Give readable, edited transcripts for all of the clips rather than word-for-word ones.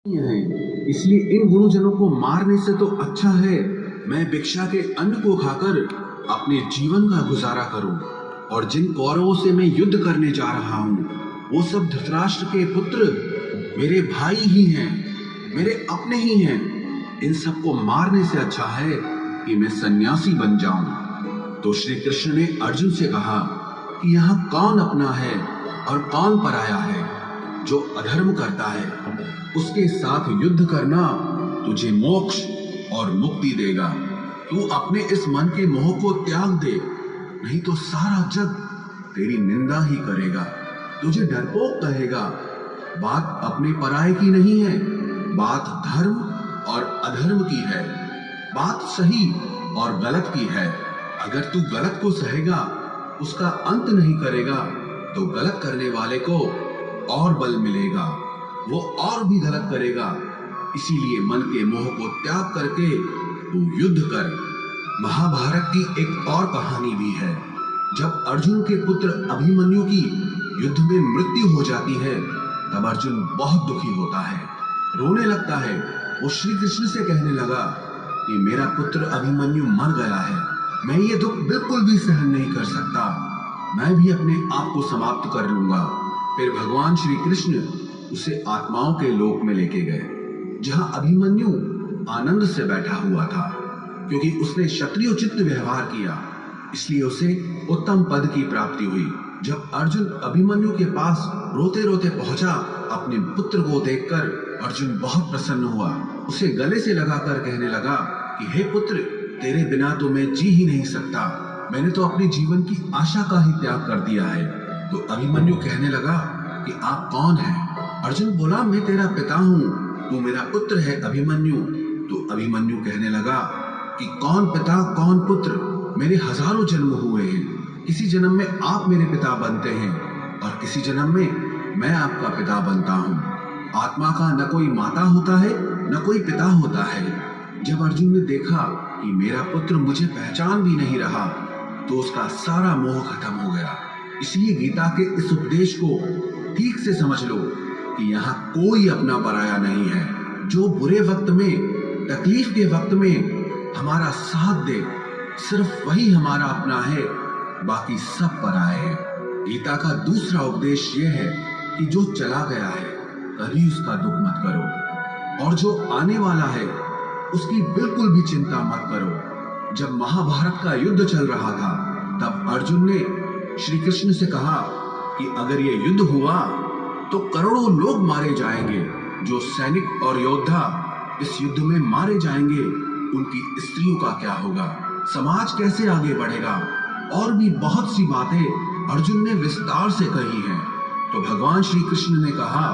हैं, इसलिए इन गुरुजनों को मारने से तो अच्छा है मैं भिक्षा के अन्न को खाकर अपने जीवन का गुजारा करूं। और जिन कौरवों से मैं युद्ध करने जा रहा हूं वो सब धृतराष्ट्र के पुत्र मेरे भाई ही हैं, मेरे अपने ही हैं। इन सबको मारने से अच्छा है कि मैं सन्यासी बन जाऊं। तो श्री कृष्ण ने अर्जुन से कहा कि यहाँ कौन अपना है और कौन पराया है। जो अधर्म करता है उसके साथ युद्ध करना तुझे मोक्ष और मुक्ति देगा। तू अपने इस मन के मोह को त्याग दे, नहीं तो सारा जग तेरी निंदा ही करेगा, तुझे डरपोक कहेगा। बात अपने पराये की नहीं है, बात धर्म और अधर्म की है, बात सही और गलत की है। अगर तू गलत को सहेगा, उसका अंत नहीं करेगा, तो गलत करने वाले को और बल मिलेगा, वो और भी गलत करेगा। इसीलिए मन के मोह को त्याग करके तू युद्ध कर। महाभारत की एक और कहानी भी है। जब अर्जुन के पुत्र अभिमन्यु की युद्ध में मृत्यु हो जाती है तब अर्जुन बहुत दुखी होता है, रोने लगता है। वो श्री कृष्ण से कहने लगा कि मेरा पुत्र अभिमन्यु मर गया है, मैं ये दुख बिल्कुल भी सहन नहीं कर सकता, मैं भी अपने आप को समाप्त कर लूंगा। फिर भगवान श्री कृष्ण उसे आत्माओं के लोक में लेके गए, जहां अभिमन्यु आनंद से बैठा हुआ था। क्योंकि उसने क्षत्रियोचित व्यवहार किया, इसलिए उसे उत्तम पद की प्राप्ति हुई। जब अर्जुन अभिमन्यु के पास रोते रोते पहुंचा, अपने पुत्र को देखकर अर्जुन बहुत प्रसन्न हुआ। उसे गले से लगाकर कहने लगा कि हे पुत्र, तेरे बिना तो मैं जी ही नहीं सकता, मैंने तो अपने जीवन की आशा का ही त्याग कर दिया है। तो अभिमन्यु कहने लगा कि आप कौन हैं? अर्जुन बोला, मैं तेरा पिता हूँ, तू मेरा पुत्र है अभिमन्यु। तो अभिमन्यु कहने लगा कि कौन पिता कौन पुत्र, मेरे हजारों जन्म हुए हैं, किसी जन्म में आप मेरे पिता बनते हैं और किसी जन्म में मैं आपका पिता बनता हूँ। आत्मा का न कोई माता होता है न कोई पिता होता है। जब अर्जुन ने देखा कि मेरा पुत्र मुझे पहचान भी नहीं रहा तो उसका सारा मोह खत्म हो गया। इसलिए गीता के इस उपदेश को ठीक से समझ लो कि यहाँ कोई अपना पराया नहीं है। जो बुरे वक्त में, तकलीफ के वक्त में हमारा साथ दे, सिर्फ वही हमारा अपना है, बाकी सब पराये हैं। गीता का दूसरा उपदेश यह है कि जो चला गया है कभी उसका दुख मत करो, और जो आने वाला है उसकी बिल्कुल भी चिंता मत करो। जब महाभारत का युद्ध चल रहा था तब अर्जुन ने श्री कृष्ण से कहा कि अगर ये युद्ध हुआ तो करोड़ों लोग मारे जाएंगे। जो सैनिक और योद्धा इस युद्ध में मारे जाएंगे उनकी स्त्रियों का क्या होगा, समाज कैसे आगे बढ़ेगा, और भी बहुत सी बातें अर्जुन ने विस्तार से कही हैं। तो भगवान श्री कृष्ण ने कहा,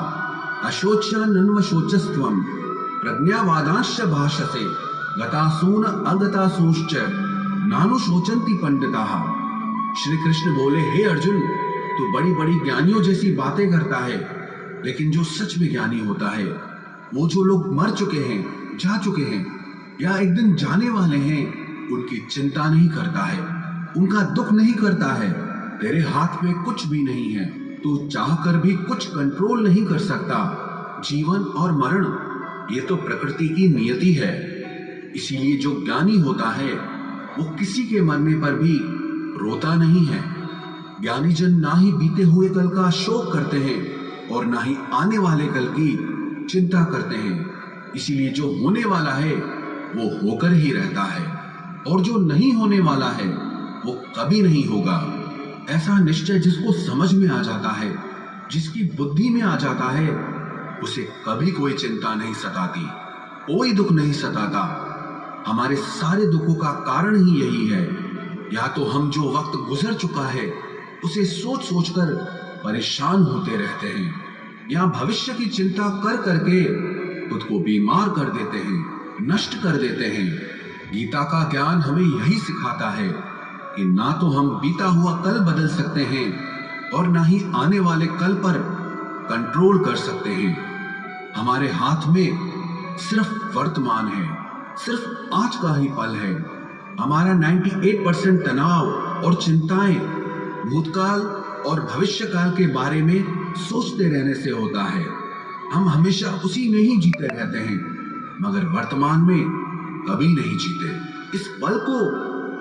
अशोच्यानन्वशोचस्त्वं प्रज्ञावादांश्च भाषसे गतासून अगतासूश्च नानुशोचन्ति पंडिताः। श्री कृष्ण बोले, हे अर्जुन, तू बड़ी बड़ी ज्ञानियों जैसी बातें करता है, लेकिन जो सच में ज्ञानी होता है, वो जो लोग मर चुके हैं, जा चुके हैं या एक दिन जाने वाले हैं, उनकी चिंता नहीं करता है, उनका दुख नहीं करता है। तेरे हाथ में कुछ भी नहीं है, तू चाहकर भी कुछ कंट्रोल नहीं कर सकता। जीवन और मरण ये तो प्रकृति की नियति है। इसीलिए जो ज्ञानी होता है वो किसी के मरने पर भी रोता नहीं है। ज्ञानी जन ना ही बीते हुए कल का शोक करते हैं और ना ही आने वाले कल की चिंता करते हैं। इसीलिए जो होने वाला है वो होकर ही रहता है, और जो नहीं होने वाला है वो कभी नहीं होगा। ऐसा निश्चय जिसको समझ में आ जाता है, जिसकी बुद्धि में आ जाता है, उसे कभी कोई चिंता नहीं सताती, कोई दुख नहीं सताता। हमारे सारे दुखों का कारण ही यही है। या तो हम जो वक्त गुजर चुका है उसे सोच सोच कर परेशान होते रहते हैं, या भविष्य की चिंता कर करके खुद को बीमार कर देते हैं, नष्ट कर देते हैं। गीता का ज्ञान हमें यही सिखाता है कि ना तो हम बीता हुआ कल बदल सकते हैं और ना ही आने वाले कल पर कंट्रोल कर सकते हैं। हमारे हाथ में सिर्फ वर्तमान है, सिर्फ आज का ही पल है। हमारा 98% तनाव और चिंताएं भूतकाल और भविष्य काल के बारे में सोचते रहने से होता है। हम हमेशा उसी में ही जीते रहते हैं, मगर वर्तमान में कभी नहीं जीते, इस पल को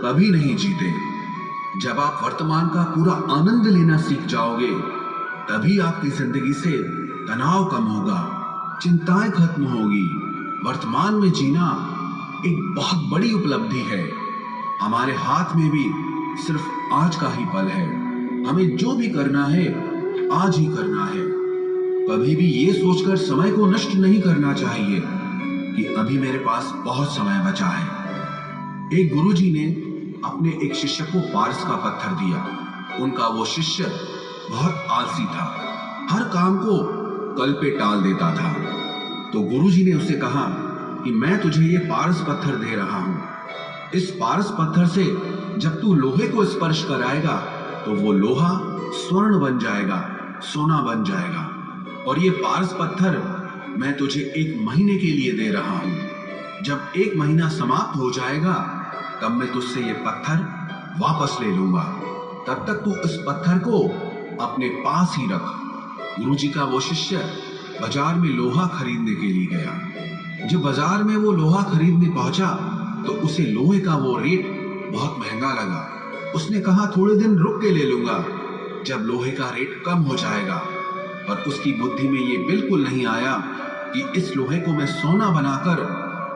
कभी नहीं जीते। जब आप वर्तमान का पूरा आनंद लेना सीख जाओगे, तभी आपकी जिंदगी से तनाव कम होगा, चिंताएं खत्म होगी। वर्तमान में जीना एक बहुत बड़ी उपलब्धि है। हमारे हाथ में भी सिर्फ आज का ही पल है। हमें जो भी करना है आज ही करना है। कभी भी ये सोचकर समय को नष्ट नहीं करना चाहिए कि अभी मेरे पास बहुत समय बचा है। एक गुरुजी ने अपने एक शिष्य को पारस का पत्थर दिया। उनका वो शिष्य बहुत आलसी था, हर काम को कल पे टाल देता था। तो गुरुजी ने उसे कहा कि मैं तुझे ये पारस पत्थर दे रहा हूं। इस पारस पत्थर से जब तू लोहे को स्पर्श कराएगा तो वो लोहा स्वर्ण बन जाएगा, सोना बन जाएगा। और ये पारस पत्थर मैं तुझे 1 महीने के लिए दे रहा हूं। जब 1 महीना समाप्त हो जाएगा तब मैं तुझसे ये पत्थर वापस ले लूंगा। तब तक तू इस पत्थर को अपने पास ही रख। गुरुजी का वो शिष्य बाजार में लोहा खरीदने के लिए गया। जब बाजार में वो लोहा खरीदने पहुंचा तो उसे लोहे का वो रेट बहुत महंगा लगा। उसने कहा थोड़े दिन रुक के ले लूंगा, जब लोहे का रेट कम हो जाएगा। और उसकी बुद्धि में ये बिल्कुल नहीं आया कि इस लोहे को मैं सोना बनाकर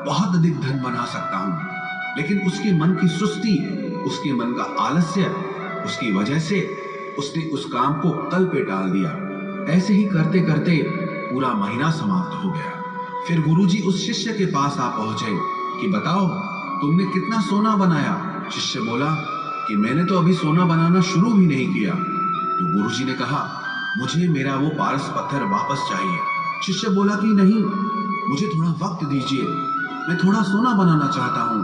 बहुत अधिक धन बना सकता हूं। लेकिन उसके मन की सुस्ती, उसके मन का आलस्य, उसकी वजह से उसने उस काम को कल पे टाल दिया। ऐसे ही करते करते पूरा महीना समाप्त हो गया। फिर गुरुजी उस शिष्य के पास आ पहुंचे कि बताओ तुमने कितना सोना बनाया। शिष्य बोला कि मैंने तो अभी सोना बनाना शुरू भी नहीं किया। तो गुरुजी ने कहा मुझे मेरा वो पारस पत्थर वापस चाहिए। शिष्य बोला कि नहीं, मुझे थोड़ा वक्त दीजिए, मैं थोड़ा सोना बनाना चाहता हूँ।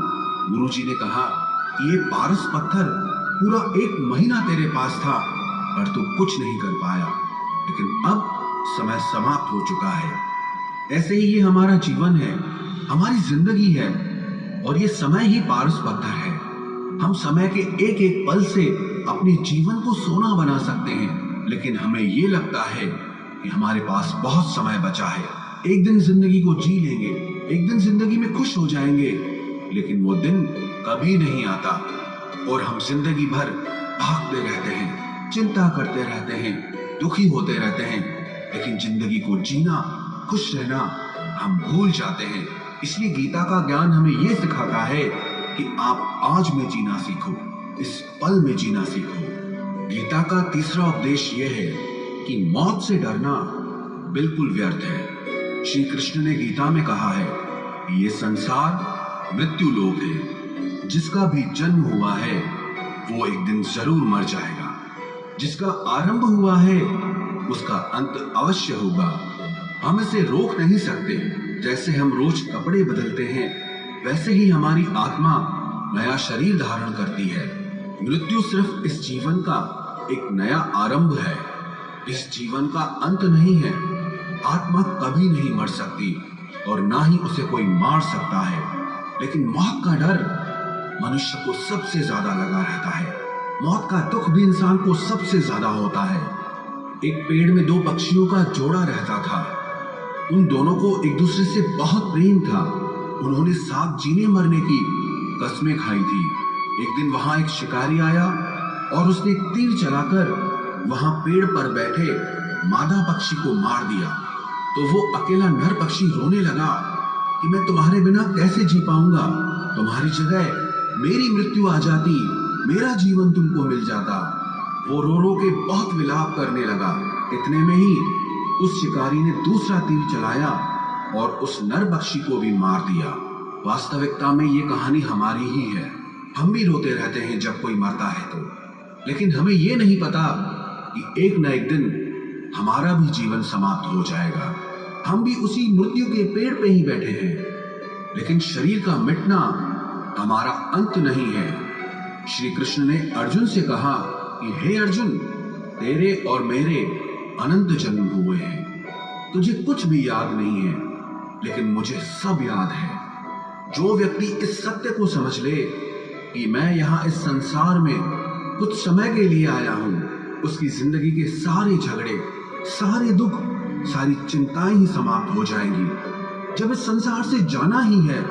गुरुजी ने कहा कि ये पारस पत्थर पूरा 1 महीना तेरे पास था पर तू कुछ नहीं कर पाया, लेकिन अब समय समाप्त हो चुका है। ऐसे ही ये हमारा जीवन है, हमारी जिंदगी है, और ये समय ही पारस पत्थर है। हम समय के एक एक पल से अपने जीवन को सोना बना सकते हैं, लेकिन हमें ये लगता है कि हमारे पास बहुत समय बचा है, एक दिन जिंदगी को जी लेंगे, एक दिन जिंदगी में खुश हो जाएंगे। लेकिन वो दिन कभी नहीं आता और हम जिंदगी भर भागते रहते हैं, चिंता करते रहते हैं, दुखी होते रहते हैं, लेकिन जिंदगी को जीना, खुश रहना हम भूल जाते हैं। इसलिए गीता का ज्ञान हमें ये सिखाता है कि आप आज में जीना सीखो, इस पल में जीना सीखो। गीता का तीसरा उपदेश यह है कि मौत से डरना बिल्कुल व्यर्थ है। श्री कृष्ण ने गीता में कहा है कि ये संसार मृत्यु लोक है। जिसका भी जन्म हुआ है वो एक दिन जरूर मर जाएगा। जिसका आरंभ हुआ है उसका अंत अवश्य होगा। हम इसे रोक नहीं सकते। जैसे हम रोज कपड़े बदलते हैं, वैसे ही हमारी आत्मा नया शरीर धारण करती है। मृत्यु सिर्फ इस जीवन का एक नया आरंभ है, इस जीवन का अंत नहीं है। आत्मा कभी नहीं मर सकती और ना ही उसे कोई मार सकता है। लेकिन मौत का डर मनुष्य को सबसे ज्यादा लगा रहता है। मौत का दुख भी इंसान को सबसे ज्यादा होता है। एक पेड़ में 2 पक्षियों का जोड़ा रहता था। उन दोनों को एक दूसरे से बहुत प्रेम था। उन्होंने साथ जीने मरने की कस्में खाई थी। एक दिन वहां एक शिकारी आया और उसने एक तीर चलाकर वहां पेड़ पर बैठे मादा पक्षी को मार दिया। तो वो अकेला नर पक्षी रोने लगा कि मैं तुम्हारे बिना कैसे जी पाऊंगा। तुम्हारी जगह मेरी मृत्यु आ जाती, मेरा जीवन तुमको मिल जाता। वो रो रो के बहुत विलाप करने लगा। इतने में ही उस शिकारी ने दूसरा तीर चलाया और उस नर पक्षी को भी मार दिया। वास्तविकता में ये कहानी हमारी ही है। हम भी रोते रहते हैं जब कोई मरता है तो, लेकिन हमें ये नहीं पता कि एक न एक दिन हमारा भी जीवन समाप्त हो जाएगा। हम भी उसी मृत्यु के पेड़ पे ही बैठे हैं, लेकिन शरीर का मिटना हमारा अंत नहीं है। श्री कृष्ण ने अर्जुन से कहा कि हे अर्जुन, तेरे और मेरे अनंत जन्म हुए हैं, तुझे कुछ भी याद नहीं है, लेकिन मुझे सब याद है। जो व्यक्ति इस सत्य को समझ ले कि मैं यहाँ इस संसार में कुछ समय के लिए आया हूँ, उसकी जिंदगी के सारे झगड़े, सारे दुख सारी चिंताएं ही समाप्त हो जाएंगी। जब इस संसार से जाना ही है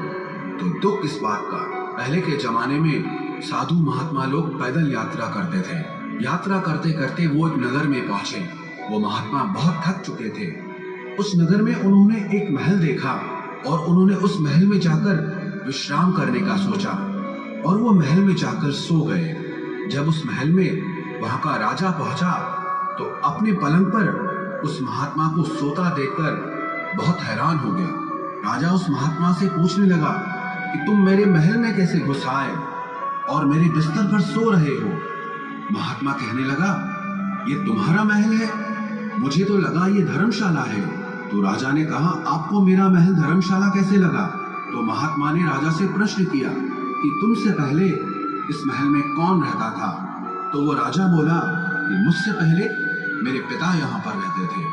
तो दुख किस बात का। पहले के जमाने में साधु महात्मा लोग पैदल यात्रा करते थे। यात्रा करते करते वो एक नगर में पहुंचे। वो महात्मा बहुत थक चुके थे। उस नगर में उन्होंने एक महल देखा और उन्होंने उस महल में जाकर विश्राम करने का सोचा और वो महल में जाकर सो गए। जब उस महल में वहां का राजा पहुंचा तो अपने पलंग पर उस महात्मा को सोता देखकर बहुत हैरान हो गया। राजा उस महात्मा से पूछने लगा कि तुम मेरे महल में कैसे घुस आए और मेरे बिस्तर पर सो रहे हो। महात्मा कहने लगा, ये तुम्हारा महल है, मुझे तो लगा ये धर्मशाला है। तो राजा ने कहा, आपको मेरा महल धर्मशाला कैसे लगा। तो महात्मा ने राजा से प्रश्न किया कि तुमसे पहले इस महल में कौन रहता था। तो वो राजा बोला कि मुझसे पहले मेरे पिता यहाँ पर रहते थे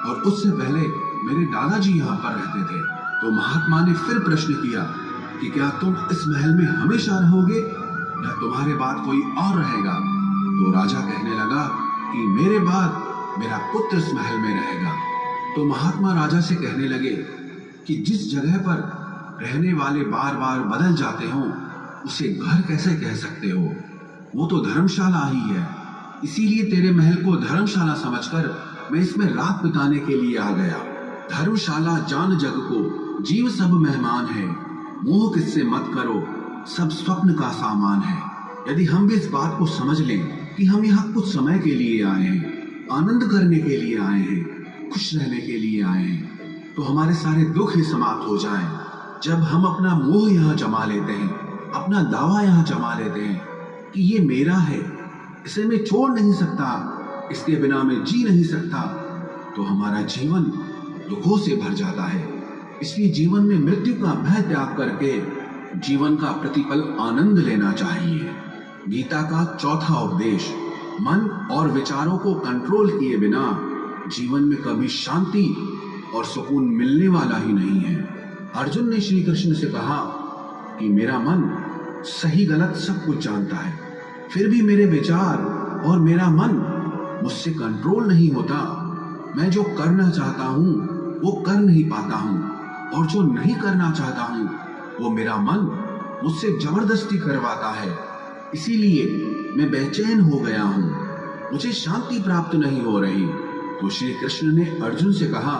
और उससे पहले मेरे दादाजी यहाँ पर रहते थे। तो महात्मा ने फिर प्रश्न किया कि क्या तुम इस महल में हमेशा रहोगे या तुम्हारे बाद कोई और रहेगा। तो राजा कहने लगा कि मेरे बाद मेरा पुत्र इस महल में रहेगा। तो महात्मा राजा से कहने लगे कि जिस जगह पर रहने वाले बार बार बदल जाते हो उसे घर कैसे कह सकते हो, वो तो धर्मशाला ही है। इसीलिए तेरे महल को धर्मशाला समझकर मैं इसमें रात बिताने के लिए आ गया। धर्मशाला जान जग को, जीव सब मेहमान है, मोह किससे मत करो, सब स्वप्न का सामान है। यदि हम भी इस बात को समझ लें कि हम यहाँ कुछ समय के लिए आए हैं, आनंद करने के लिए आए हैं, खुश रहने के लिए आए हैं, तो हमारे सारे दुख ही समाप्त हो जाएं। जब हम अपना मोह यहाँ जमा लेते हैं, अपना दावा यहाँ जमा लेते हैं कि ये मेरा है, इसे मैं छोड़ नहीं सकता, इसके बिना मैं जी नहीं सकता, तो हमारा जीवन दुखों से भर जाता है। इसलिए जीवन में मृत्यु का भय त्याग करके जीवन का प्रतिपल आनंद लेना चाहिए। गीता का चौथा उपदेश, मन और विचारों को कंट्रोल किए बिना जीवन में कभी शांति और सुकून मिलने वाला ही नहीं है। अर्जुन ने श्री कृष्ण से कहा कि मेरा मन सही गलत सब कुछ जानता है, फिर भी मेरे विचार और मेरा मन मुझसे कंट्रोल नहीं होता। मैं जो करना चाहता हूँ वो कर नहीं पाता हूँ और जो नहीं करना चाहता हूँ वो मेरा मन मुझसे जबरदस्ती करवाता है। इसीलिए मैं बेचैन हो गया हूँ, मुझे शांति प्राप्त नहीं हो रही। तो श्री कृष्ण ने अर्जुन से कहा